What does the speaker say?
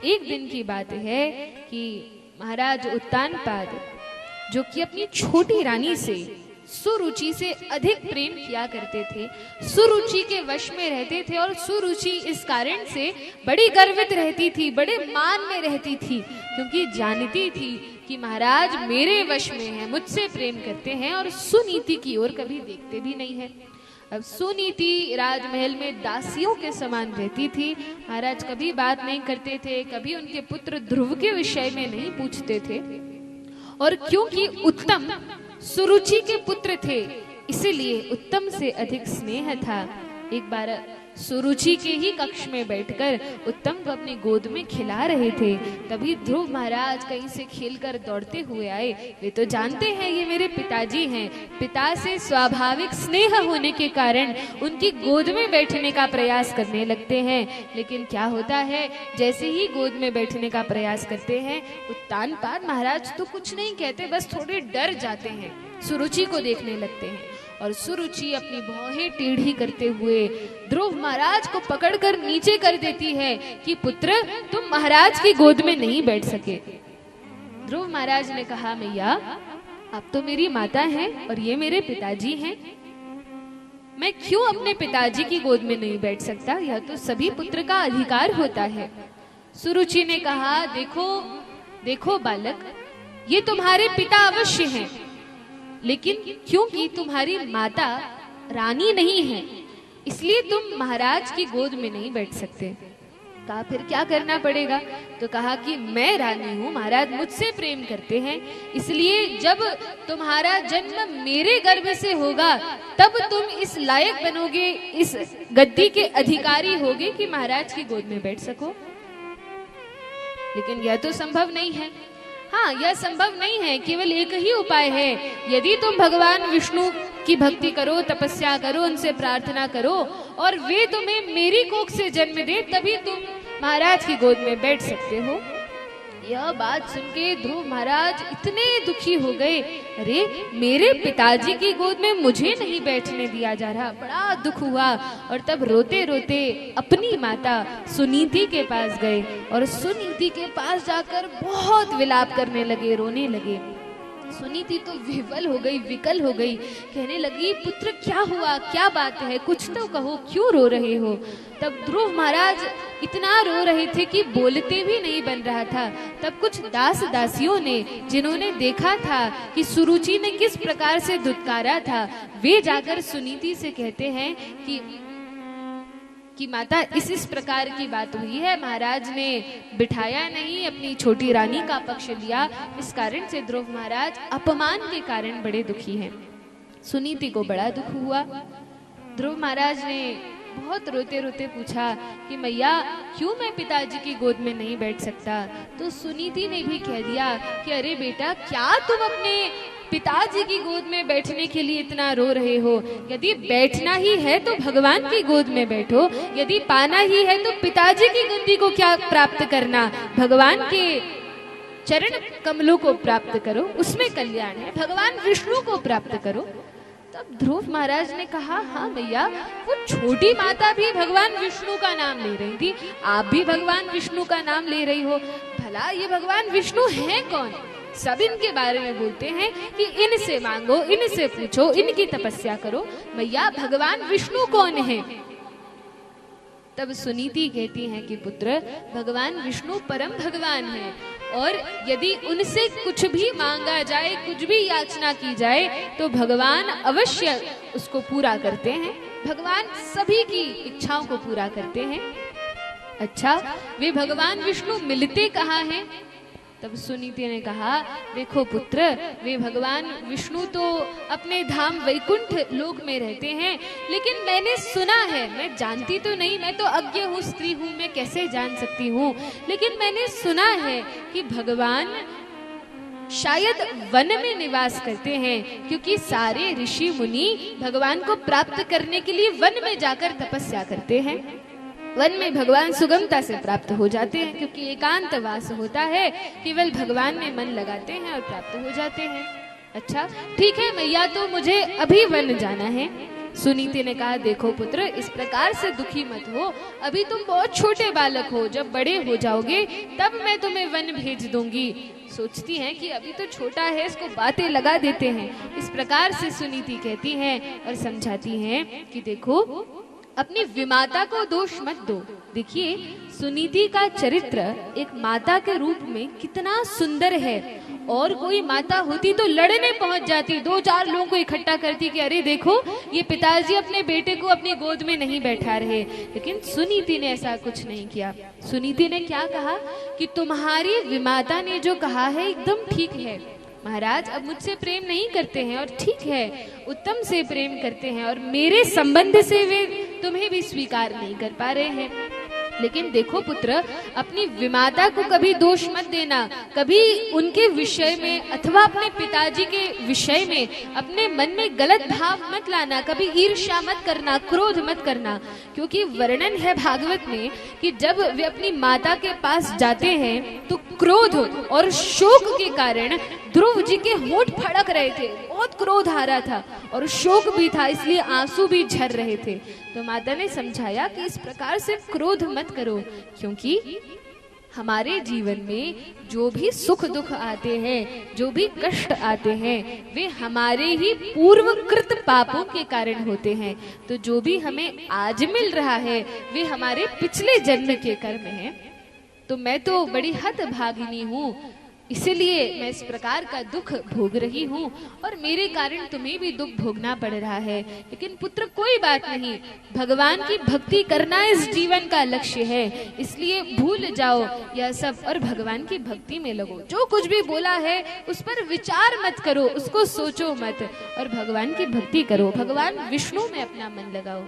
एक दिन की बात है कि महाराज उत्तानपाद, जो कि अपनी छोटी रानी से सुरुचि से अधिक प्रेम किया करते थे, सुरुचि के वश में रहते थे और सुरुचि इस कारण से बड़ी गर्वित रहती थी, बड़े मान में रहती थी, क्योंकि जानती थी कि महाराज मेरे वश में है, मुझसे प्रेम करते हैं और सुनीति की ओर कभी देखते भी नहीं है। अब सुनीति राजमहल में दासियों के समान रहती थी। महाराज कभी बात नहीं करते थे, कभी उनके पुत्र ध्रुव के विषय में नहीं पूछते थे, और क्योंकि उत्तम सुरुचि के पुत्र थे इसलिए उत्तम से अधिक स्नेह था। एक बार सुरुचि के ही कक्ष में बैठकर उत्तम को अपनी गोद में खिला रहे थे, तभी ध्रुव महाराज कहीं से खेलकर दौड़ते हुए आए। वे तो जानते हैं ये मेरे पिताजी हैं, पिता से स्वाभाविक स्नेह होने के कारण उनकी गोद में बैठने का प्रयास करने लगते हैं। लेकिन क्या होता है, जैसे ही गोद में बैठने का प्रयास करते हैं, उत्तानपाद महाराज तो कुछ नहीं कहते, बस थोड़े डर जाते हैं, सुरुचि को देखने लगते हैं और सुरुचि अपनी भौहें टेढ़ी करते हुए ध्रुव महाराज को पकड़कर नीचे कर देती है कि पुत्र तुम महाराज की गोद में नहीं बैठ सके। ध्रुव महाराज ने कहा, मैया आप तो मेरी माता हैं और ये मेरे पिताजी हैं, मैं क्यों अपने पिताजी की गोद में नहीं बैठ सकता, यह तो सभी पुत्र का अधिकार होता है। सुरुचि ने कहा, देखो देखो बालक, ये तुम्हारे पिता अवश्य हैं, लेकिन क्योंकि तुम्हारी माता रानी नहीं है इसलिए तुम महाराज की गोद में नहीं बैठ सकते। कहा फिर क्या करना पड़ेगा, तो कहा कि मैं रानी हूँ, महाराज मुझसे प्रेम करते हैं, इसलिए जब तुम्हारा जन्म मेरे गर्भ से होगा तब तुम इस लायक बनोगे, इस गद्दी के अधिकारी होगे कि महाराज की गोद में बैठ सको। लेकिन यह तो संभव नहीं है। हाँ, यह संभव नहीं है, केवल एक ही उपाय है, यदि तुम भगवान विष्णु की भक्ति करो, तपस्या करो, उनसे प्रार्थना करो और वे तुम्हें मेरी कोख से जन्म दे, तभी तुम महाराज की गोद में बैठ सकते हो। यह बात सुन के ध्रुव महाराज इतने दुखी हो गए, अरे मेरे पिताजी की गोद में मुझे नहीं बैठने दिया जा रहा, बड़ा दुख हुआ। और तब रोते रोते अपनी माता सुनीति के पास गए और सुनीति के पास जाकर बहुत विलाप करने लगे, रोने लगे। सुनीति तो विवल हो गई, विकल हो गई, कहने लगी, पुत्र क्या हुआ, क्या बात है, कुछ तो कहो, क्यों रो रहे हो। तब ध्रुव महाराज इतना रो रहे थे कि बोलते भी नहीं बन रहा था। तब कुछ दास दासियों ने, जिन्होंने देखा था कि सुरुचि ने किस प्रकार से धुतकारा था, वे जाकर सुनीति से कहते हैं कि माता इस प्रकार की बात हुई है, महाराज ने बिठाया नहीं, अपनी छोटी रानी का पक्ष लिया, इस कारण से ध्रुव महाराज अपमान के कारण बड़े दुखी हैं। सुनीति को बड़ा दुख हुआ। ध्रुव महाराज ने बहुत रोते रोते पूछा कि मैया क्यों मैं पिताजी की गोद में नहीं बैठ सकता। तो सुनीति ने भी कह दिया कि अरे बेटा, क्या तुम अपने पिताजी की गोद में बैठने के लिए इतना रो रहे हो, यदि बैठना ही है तो भगवान की गोद में बैठो, यदि पाना ही है तो पिताजी की गद्दी को क्या प्राप्त करना, भगवान के चरण कमलों को प्राप्त करो, उसमें कल्याण है, भगवान विष्णु को प्राप्त करो। तब ध्रुव महाराज ने कहा, हाँ भैया, वो छोटी माता भी भगवान विष्णु का नाम ले रही थी, आप भी भगवान विष्णु का नाम ले रही हो, भला ये भगवान विष्णु हैं कौन। सब इनके बारे में बोलते हैं कि इनसे मांगो, इनसे पूछो, इनकी तपस्या करो, मैया भगवान विष्णु कौन है। तब सुनीति कहती हैं कि पुत्र, भगवान विष्णु परम भगवान हैं और यदि उनसे कुछ भी मांगा जाए, कुछ भी याचना की जाए तो भगवान अवश्य उसको पूरा करते हैं, भगवान सभी की इच्छाओं को पूरा करते हैं। अच्छा, वे भगवान विष्णु मिलते कहाँ हैं। तब सुनीति ने कहा, देखो पुत्र, वे भगवान विष्णु तो अपने धाम वैकुंठ लोक में रहते हैं, लेकिन मैंने सुना है, मैं जानती तो नहीं, मैं तो अज्ञ हूँ, स्त्री हूँ, मैं कैसे जान सकती हूँ, लेकिन मैंने सुना है कि भगवान शायद वन में निवास करते हैं, क्योंकि सारे ऋषि मुनि भगवान को प्राप्त करने के लिए वन में जाकर तपस्या करते हैं। वन में भगवान सुगमता से प्राप्त हो जाते हैं, क्योंकि एकांत वास होता है, केवल भगवान में मन लगाते हैं और प्राप्त हो जाते हैं। अच्छा ठीक है मैया, तो मुझे अभी वन जाना है, सुनीति ने कहा, देखो पुत्र, इस प्रकार से दुखी मत हो, अभी तुम बहुत छोटे बालक हो, जब बड़े हो जाओगे तब मैं तुम्हें वन भेज दूंगी। सोचती हैं कि अभी तो छोटा है, इसको बातें लगा देते हैं। इस प्रकार से सुनीति कहती हैं और समझाती हैं कि देखो, अपनी विमाता को दोष मत दो। देखिए, सुनीति का चरित्र एक माता के रूप में कितना सुंदर है। और कोई माता होती तो लड़ने पहुंच जाती, 2-4 लोगों को इकट्ठा करती कि अरे देखो, ये पिताजी अपने बेटे को अपनी गोद में नहीं बैठा रहे। लेकिन सुनीति ने ऐसा कुछ नहीं किया। सुनीति ने क्या कहा कि तुम्हारी विमाता ने जो कहा है एकदम ठीक है महाराज, अब मुझसे प्रेम नहीं करते हैं और ठीक है, उत्तम से प्रेम करते हैं और मेरे संबंध से वे तुम्हें भी स्वीकार नहीं कर पा रहे हैं। लेकिन देखो पुत्र, अपनी विमाता को कभी दोष मत देना, कभी उनके विषय में अथवा अपने पिताजी के विषय में अपने मन में गलत भाव मत लाना, कभी ईर्ष्या मत करना, क्रोध मत करना। क्योंकि वर्णन है भागवत में कि जब वे अपनी माता के पास जाते हैं तो क्रोध और शोक के कारण ध्रुव जी के होंठ फड़क रहे थे, बहुत क्रोध आ रहा था और शोक भी था, इसलिए आंसू भी झर रहे थे। तो माता ने समझाया कि इस प्रकार से क्रोध मत करो, क्योंकि हमारे जीवन में जो भी सुख दुख आते हैं, जो भी कष्ट आते हैं, वे हमारे ही पूर्वकृत पापों के कारण होते हैं। तो जो भी हमें आज मिल रहा है वे हमारे पिछले जन्म के कर्म हैं। तो मैं तो बड़ी हतभागिनी हूँ, इसीलिए मैं इस प्रकार का दुख भोग रही हूँ और मेरे कारण तुम्हें भी दुख भोगना पड़ रहा है। लेकिन पुत्र, कोई बात नहीं, भगवान की भक्ति करना इस जीवन का लक्ष्य है, इसलिए भूल जाओ यह सब और भगवान की भक्ति में लगो। जो कुछ भी बोला है उस पर विचार मत करो, उसको सोचो मत और भगवान की भक्ति करो, भगवान विष्णु में अपना मन लगाओ।